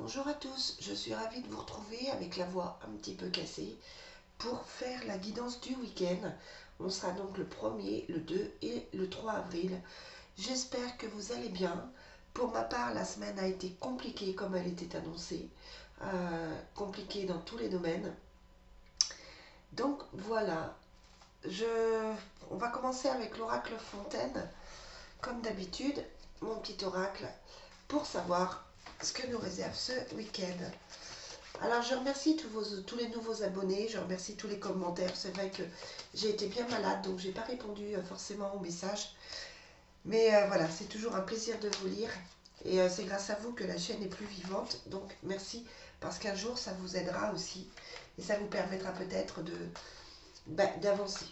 Bonjour à tous, je suis ravie de vous retrouver avec la voix un petit peu cassée pour faire la guidance du week-end. On sera donc le 1er, le 2 et le 3 avril. J'espère que vous allez bien. Pour ma part, la semaine a été compliquée comme elle était annoncée, compliquée dans tous les domaines. Donc voilà, on va commencer avec l'oracle Fontaine, comme d'habitude, mon petit oracle, pour savoir ce que nous réserve ce week-end. Alors je remercie tous les nouveaux abonnés, je remercie tous les commentaires. C'est vrai que j'ai été bien malade, donc j'ai pas répondu forcément aux messages. Mais voilà, c'est toujours un plaisir de vous lire. Et c'est grâce à vous que la chaîne est plus vivante. Donc merci, parce qu'un jour ça vous aidera aussi. Et ça vous permettra peut-être d'avancer.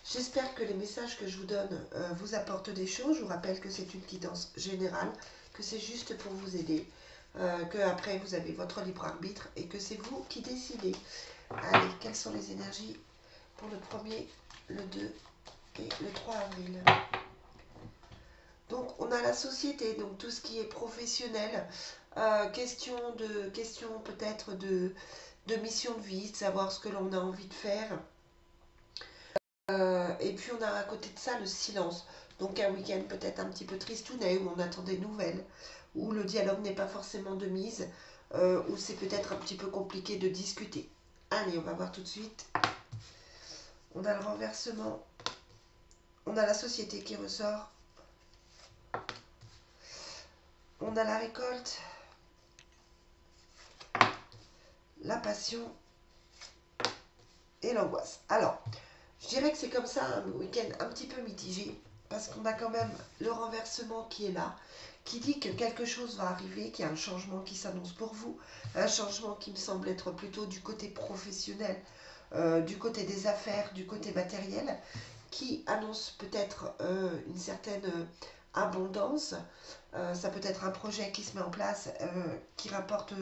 J'espère que les messages que je vous donne vous apportent des choses. Je vous rappelle que c'est une guidance générale, que c'est juste pour vous aider. Que après vous avez votre libre arbitre et que c'est vous qui décidez. Allez, quelles sont les énergies pour le 1er, le 2 et le 3 avril? Donc on a la société, donc tout ce qui est professionnel, question peut-être de mission de vie, de savoir ce que l'on a envie de faire. Et puis on a à côté de ça le silence. Donc un week-end peut-être un petit peu tristounet, où on attend des nouvelles, où le dialogue n'est pas forcément de mise, où c'est peut-être un petit peu compliqué de discuter. Allez, on va voir tout de suite. On a le renversement. On a la société qui ressort. On a la récolte. La passion. Et l'angoisse. Alors, je dirais que c'est comme ça un week-end un petit peu mitigé, parce qu'on a quand même le renversement qui est là, qui dit que quelque chose va arriver, qu'il y a un changement qui s'annonce pour vous, un changement qui me semble être plutôt du côté professionnel, du côté des affaires, du côté matériel, qui annonce peut-être une certaine abondance. Ça peut être un projet qui se met en place, qui rapporte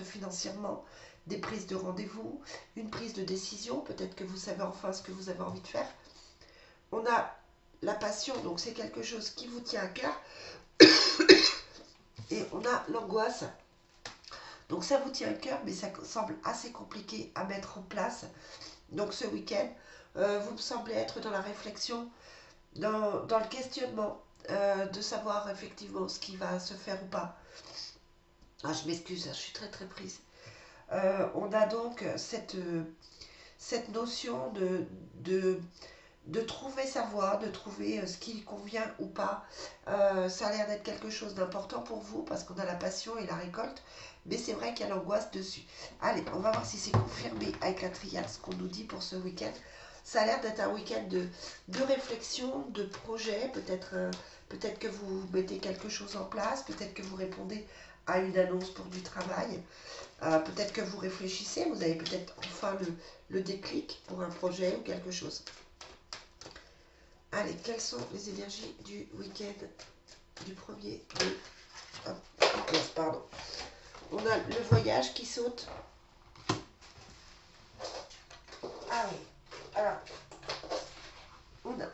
financièrement, des prises de rendez-vous, une prise de décision, peut-être que vous savez enfin ce que vous avez envie de faire. On a la passion, donc c'est quelque chose qui vous tient à cœur. Et on a l'angoisse. Donc ça vous tient à cœur, mais ça semble assez compliqué à mettre en place. Donc ce week-end, vous me semblez être dans la réflexion, dans le questionnement, de savoir effectivement ce qui va se faire ou pas. Ah, je m'excuse, je suis très très prise. On a donc cette notion de trouver sa voie, de trouver ce qui convient ou pas. Ça a l'air d'être quelque chose d'important pour vous, parce qu'on a la passion et la récolte, mais c'est vrai qu'il y a l'angoisse dessus. Allez, on va voir si c'est confirmé avec la triade, ce qu'on nous dit pour ce week-end. Ça a l'air d'être un week-end de réflexion, de projet, peut-être que vous mettez quelque chose en place, peut-être que vous répondez à une annonce pour du travail, peut-être que vous réfléchissez, vous avez peut-être enfin le déclic pour un projet ou quelque chose. Allez, quelles sont les énergies du week-end du 1er pardon. On a le voyage qui saute. Ah oui, alors, on a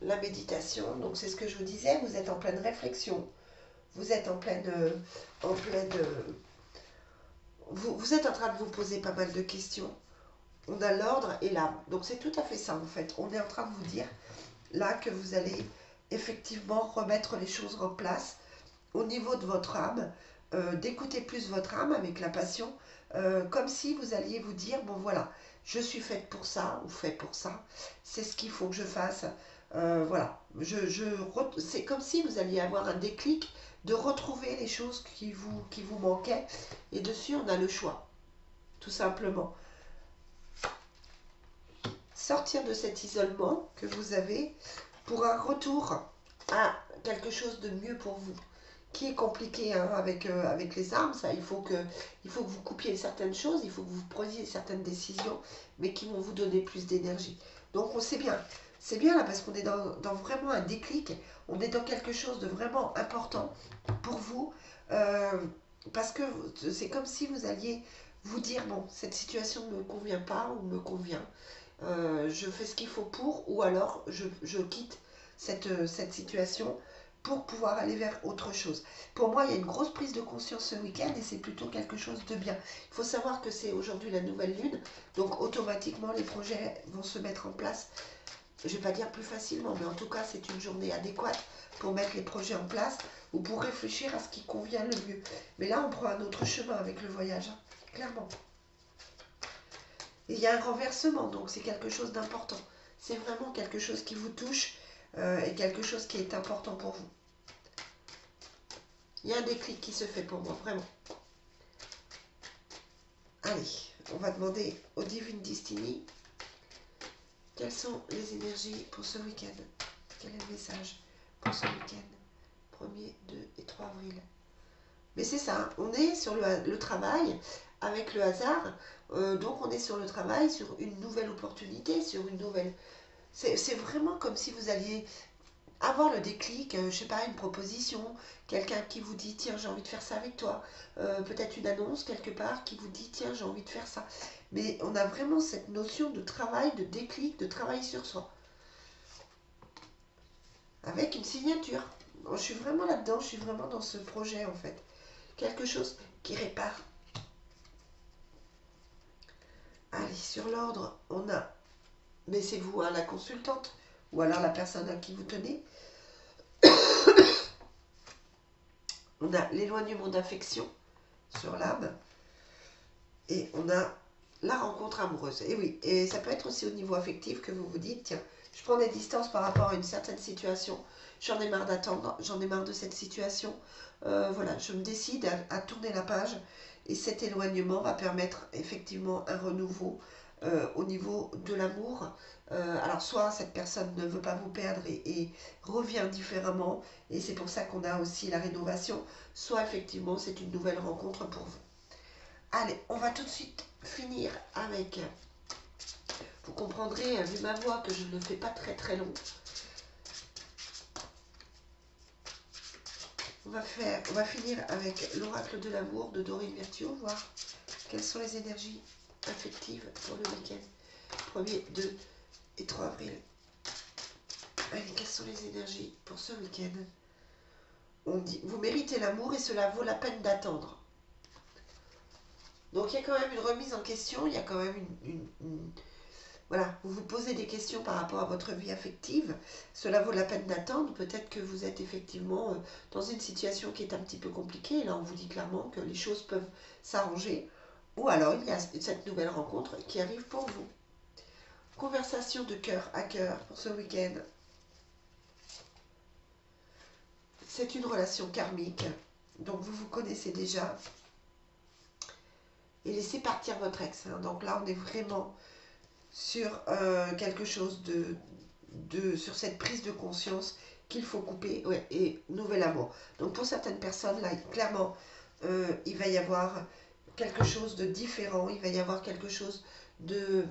la méditation, donc c'est ce que je vous disais, vous êtes en pleine réflexion, vous êtes en pleine vous êtes en train de vous poser pas mal de questions. On a l'ordre et l'âme, donc c'est tout à fait ça en fait. On est en train de vous dire là que vous allez effectivement remettre les choses en place au niveau de votre âme, d'écouter plus votre âme avec la passion, comme si vous alliez vous dire, bon voilà, je suis faite pour ça ou fait pour ça, c'est ce qu'il faut que je fasse. Voilà, c'est comme si vous alliez avoir un déclic de retrouver les choses qui vous manquaient, et dessus on a le choix, tout simplement. Sortir de cet isolement que vous avez pour un retour à quelque chose de mieux pour vous, qui est compliqué hein, avec les armes. Ça, il faut que vous coupiez certaines choses, il faut que vous preniez certaines décisions, mais qui vont vous donner plus d'énergie. Donc on sait bien, c'est bien là, parce qu'on est dans vraiment un déclic, on est dans quelque chose de vraiment important pour vous, parce que c'est comme si vous alliez vous dire, bon, cette situation ne me convient pas ou me convient, je fais ce qu'il faut pour, ou alors je quitte cette situation, pour pouvoir aller vers autre chose. Pour moi, il y a une grosse prise de conscience ce week-end et c'est plutôt quelque chose de bien. Il faut savoir que c'est aujourd'hui la nouvelle lune, donc automatiquement les projets vont se mettre en place. Je ne vais pas dire plus facilement, mais en tout cas, c'est une journée adéquate pour mettre les projets en place ou pour réfléchir à ce qui convient le mieux. Mais là, on prend un autre chemin avec le voyage, hein, clairement. Et il y a un renversement, donc c'est quelque chose d'important. C'est vraiment quelque chose qui vous touche et quelque chose qui est important pour vous. Il y a un déclic qui se fait pour moi, vraiment. Allez, on va demander au Divine Destiny quelles sont les énergies pour ce week-end. Quel est le message pour ce week-end 1er, 2 et 3 avril. Mais c'est ça, on est sur le travail avec le hasard. Donc on est sur le travail, sur une nouvelle opportunité, sur une nouvelle... C'est vraiment comme si vous alliez avoir le déclic, je sais pas, une proposition, quelqu'un qui vous dit tiens j'ai envie de faire ça avec toi, peut-être une annonce quelque part qui vous dit tiens j'ai envie de faire ça. Mais on a vraiment cette notion de travail, de déclic, de travail sur soi. Avec une signature. Je suis vraiment là-dedans, je suis vraiment dans ce projet en fait. Quelque chose qui répare. Allez, sur l'ordre, on a, mais c'est vous, hein, la consultante, ou alors la personne à qui vous tenez. On a l'éloignement d'affection sur l'âme. Et on a la rencontre amoureuse. Et oui, et ça peut être aussi au niveau affectif que vous vous dites, tiens, je prends des distances par rapport à une certaine situation, j'en ai marre d'attendre, j'en ai marre de cette situation. Voilà, je me décide à tourner la page et cet éloignement va permettre effectivement un renouveau au niveau de l'amour. Alors soit cette personne ne veut pas vous perdre et revient différemment et c'est pour ça qu'on a aussi la rénovation, soit effectivement c'est une nouvelle rencontre pour vous. Allez, on va tout de suite finir avec, vous comprendrez vu ma voix que je ne le fais pas très très long. On va finir avec l'oracle de l'amour de Dorine Virtue, voir quelles sont les énergies affectives pour le week-end 1er, 2 et 3 avril. Allez, quelles sont les énergies pour ce week-end? On dit, vous méritez l'amour et cela vaut la peine d'attendre. Donc il y a quand même une remise en question, il y a quand même voilà, vous vous posez des questions par rapport à votre vie affective, cela vaut la peine d'attendre, peut-être que vous êtes effectivement dans une situation qui est un petit peu compliquée, là on vous dit clairement que les choses peuvent s'arranger, ou alors il y a cette nouvelle rencontre qui arrive pour vous. Conversation de cœur à cœur pour ce week-end. C'est une relation karmique, donc vous vous connaissez déjà. Et laissez partir votre ex. Hein. Donc là, on est vraiment sur quelque chose sur cette prise de conscience qu'il faut couper. Ouais, et nouvel amour. Donc pour certaines personnes, là, clairement, il va y avoir quelque chose de différent. Il va y avoir quelque chose de...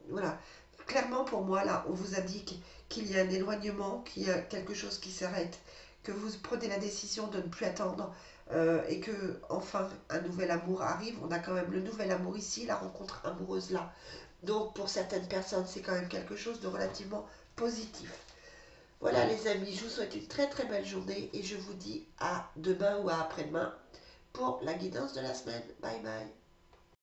Voilà. Clairement, pour moi, là, on vous indique qu'il y a un éloignement, qu'il y a quelque chose qui s'arrête, que vous prenez la décision de ne plus attendre et que enfin un nouvel amour arrive. On a quand même le nouvel amour ici, la rencontre amoureuse là. Donc pour certaines personnes, c'est quand même quelque chose de relativement positif. Voilà les amis, je vous souhaite une très très belle journée et je vous dis à demain ou à après-demain pour la guidance de la semaine. Bye bye.